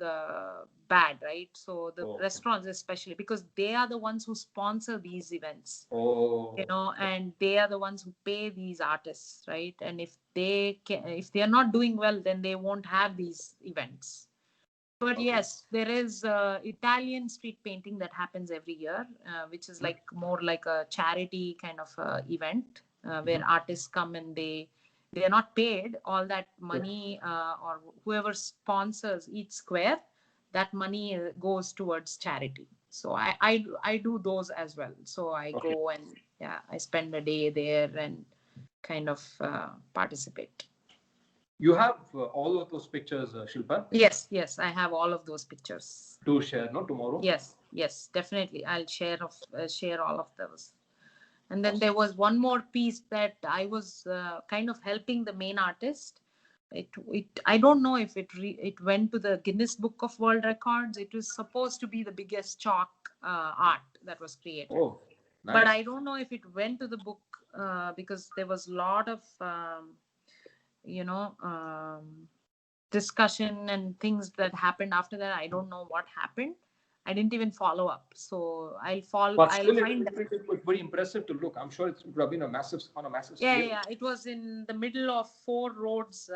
bad, right? So the Oh, okay. restaurants especially, because they are the ones who sponsor these events, Oh, and they are the ones who pay these artists, right? And if they are not doing well, then they won't have these events. But okay. yes, there is Italian street painting that happens every year, which is like more like a charity kind of event where Mm-hmm. artists come and they are not paid. All that Good. money or whoever sponsors each square, that money goes towards charity. So I do those as well. So I Okay. go and yeah, I spend a day there and kind of participate. You have all of those pictures, Shilpa. Yes, I have all of those pictures. Do share, no, tomorrow. Yes, definitely. I'll share all of those. And then Awesome. there was one more piece that I was kind of helping the main artist. It I don't know if it went to the Guinness Book of World Records. It was supposed to be the biggest chalk art that was created, Oh, but nice. I don't know if it went to the book because there was a lot of you know um, discussion and things that happened after that. I don't know what happened. I didn't even follow up. So But I'll still, find. it's very impressive to look. I'm sure it would have been on a massive scale. Yeah. It was in the middle of 4 roads,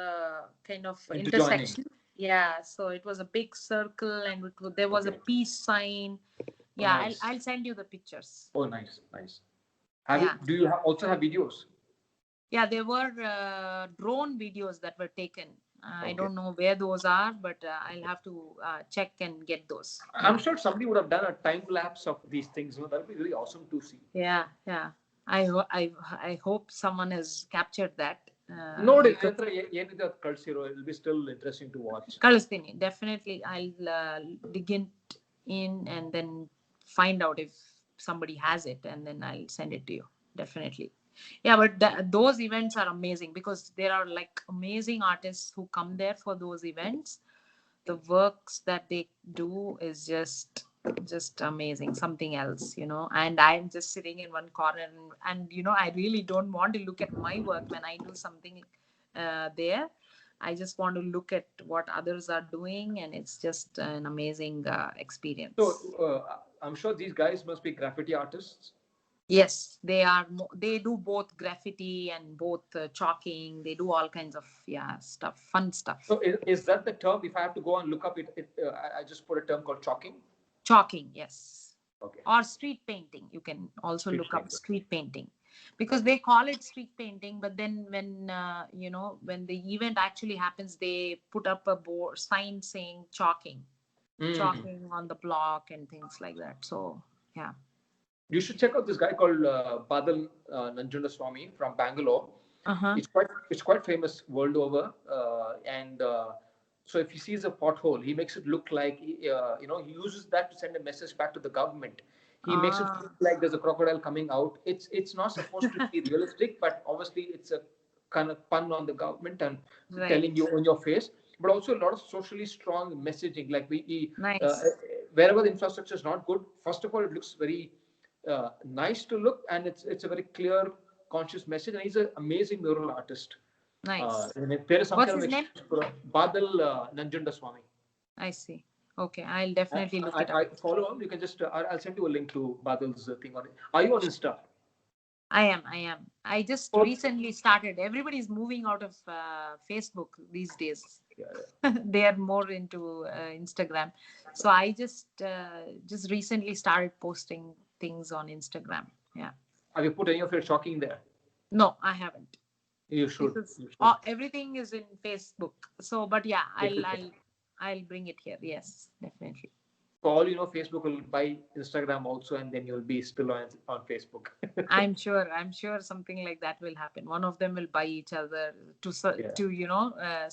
kind of Interjoining. intersection. Yeah. So it was a big circle, and there was a Okay. peace sign. Oh, Yeah. nice. I'll send you the pictures. Oh, nice, nice. Yeah. Do you also have videos? Yeah. There were drone videos that were taken. I Okay. don't know where those are, but I'll have to check and get those. I'm Yeah. sure somebody would have done a time lapse of these things. That'd be really awesome to see. Yeah. I hope someone has captured that. ನೋಡಿ Because ನಂತರ ಏನಿದೆ ಅದು ಕಳ್ಸಿರೋ, it will be still interesting to watch. ಕಳಿಸ್ತೀನಿ, definitely I'll dig in and then find out if somebody has it, and then I'll send it to you, definitely. Yeah, but those events are amazing because there are like amazing artists who come there for those events. The works that they do is just amazing, something else, and I'm just sitting in one corner, and I really don't want to look at my work when I do something there. I just want to look at what others are doing, and it's just an amazing experience. So I'm sure these guys must be graffiti artists. Yes, they are. They do both graffiti and both chalking. They do all kinds of stuff, fun stuff. So is that the term? If I have to go and look up I just put a term called chalking. Chalking, yes. Okay. Or street painting. You can also Street look up painting. street painting, because they call it street painting. But then when the event actually happens, they put up a sign saying chalking, chalking on the block and things like that. So yeah. You should check out this guy called Badal Nanjundaswamy from Bangalore. It's quite famous world over, and so if he sees a pothole, he makes it look like he uses that to send a message back to the government. He makes it look like there's a crocodile coming out. It's not supposed to be realistic, but obviously it's a kind of pun on the government and telling you on your face. But also a lot of socially strong messaging. Like Nice. Wherever the infrastructure is not good, first of all, it looks very nice to look, and it's a very clear, conscious message. And he's an amazing mural artist. Nice. What's his name? Badal Nanjundaswamy. I see. Okay, I'll definitely look it up. I follow him. You can just I'll send you a link to Badal's thing on it. Are you on Insta? I am. I just recently started. Everybody's moving out of Facebook these days. They are more into Instagram. So I just recently started posting things on Instagram. Yeah. Have you put any of your chalking there? No, I haven't. You should. Everything is in Facebook. So, but yeah, I'll bring it here. Yes, definitely. For all you know, Facebook will buy Instagram also, and then you'll be still on Facebook. I'm sure something like that will happen. One of them will buy each other to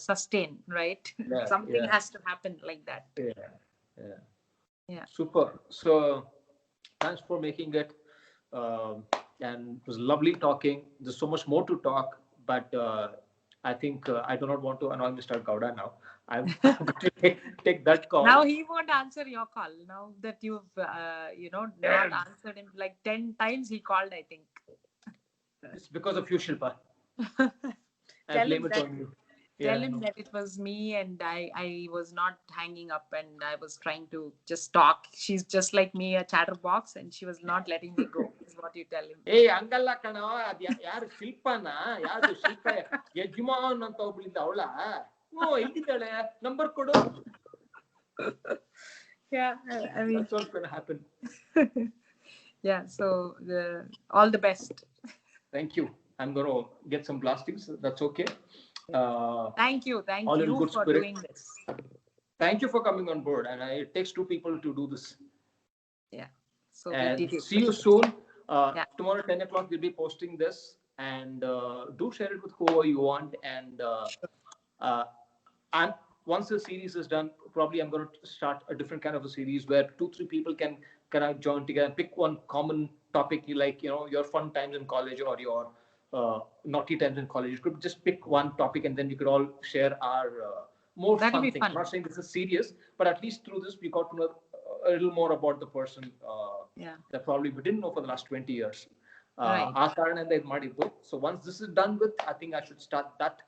sustain, right? Something has to happen like that. Yeah. Super. So thanks for making it, and it was lovely talking. There's so much more to talk, but I think I do not want to annoy Mr. Gowda now. I'm going to take that call. Now he won't answer your call. Now that you've not answered him like 10 times, he called, I think. It's because of you, Shilpa. I blame it on you. Tell him that it was me, and I was not hanging up, and I was trying to just talk. She's just like me, a chatterbox, and she was not letting me go, is what you tell him. Hey, angalla kana, yaru Shilpana, yaru Shilpa, Yajman anta oblind avla. Oh, illidale, number kodu. Yeah, I mean that's what's going to happen. Yeah, so all the best. Thank you. I'm going to get some blastings. That's okay. Thank you for doing this. Thank you for coming on board, and it takes two people to do this. Yeah, so and we did it. See you soon. Tomorrow 10 o'clock we'll be posting this, and do share it with whoever you want. And once the series is done, probably I'm going to start a different kind of a series where 2-3 people can kind of join together and pick one common topic, like your fun times in college or your naughty times in college. You could just pick one topic, and then we could all share our more fun things. I'm not saying this is serious, but at least through this we got to know a little more about the person that probably we didn't know for the last 20 years. So once this is done with, I think I should start that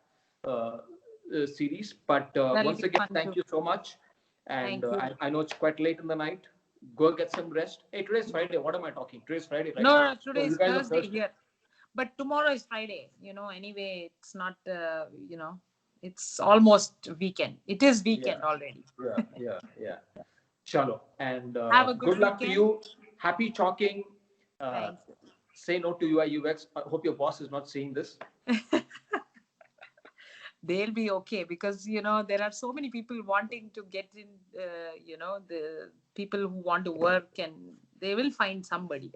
series. But once again, thank you so much. And I know it's quite late in the night. Go get some rest. Hey, today's Friday. What am I talking? Today's Friday, right? No, today is Thursday here. But tomorrow is Friday. Anyway, it's not, it's almost weekend. It is weekend already. Yeah. Chalo. And have a good luck to you. Happy chalking. Say no to UI UX. I hope your boss is not seeing this. They'll be okay, because there are so many people wanting to get in, the people who want to work, and they will find somebody.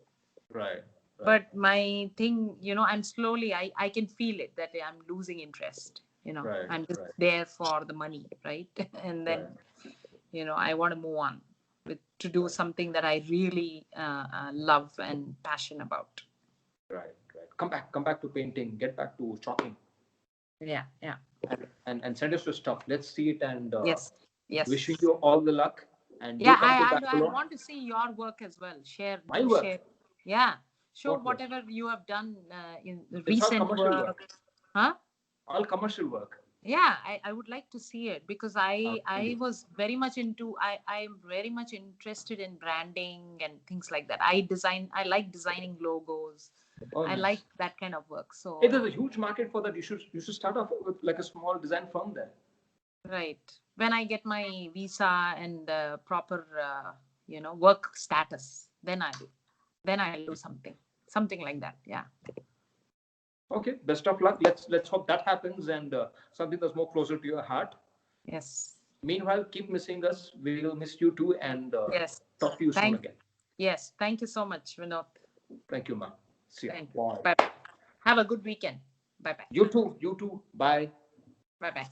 Right. But my thing, I'm slowly, I can feel it that I'm losing interest. Right, I'm just right, there for the money, right? And right, then, I want to move on to do right, something that I really love and passion about. right, right. Come back to painting. Get back to chalking, Yeah, yeah. and send us your stuff. Let's see it, and Yes, wishing yes. you all the luck. And do Yeah, come to I Bangalore. want to see your work as well. My Do work. share. Yeah, show What work? whatever you have done in the It's all recent commercial work. work. Huh? All commercial work. Yeah, I would like to see it because I Outstanding. was very much into I'm very much interested in branding and things like that. I like designing logos. Oh, I like nice. that kind of work. Hey, So there's a huge market for that. You should start off with like a small design firm there. right, when I get my visa and proper work status, then I'll do something like that. Yeah. Okay, best of luck. Let's hope that happens and something that's more closer to your heart. Yes. Meanwhile, keep missing us. We'll miss you too, and Yes. talk to you soon Thank again. Yes. Thank you so much, Vinod. Thank you, ma'am. See ya. Thank you. Bye. Bye. Have a good weekend. Bye bye. You too. You too. Bye. Bye bye.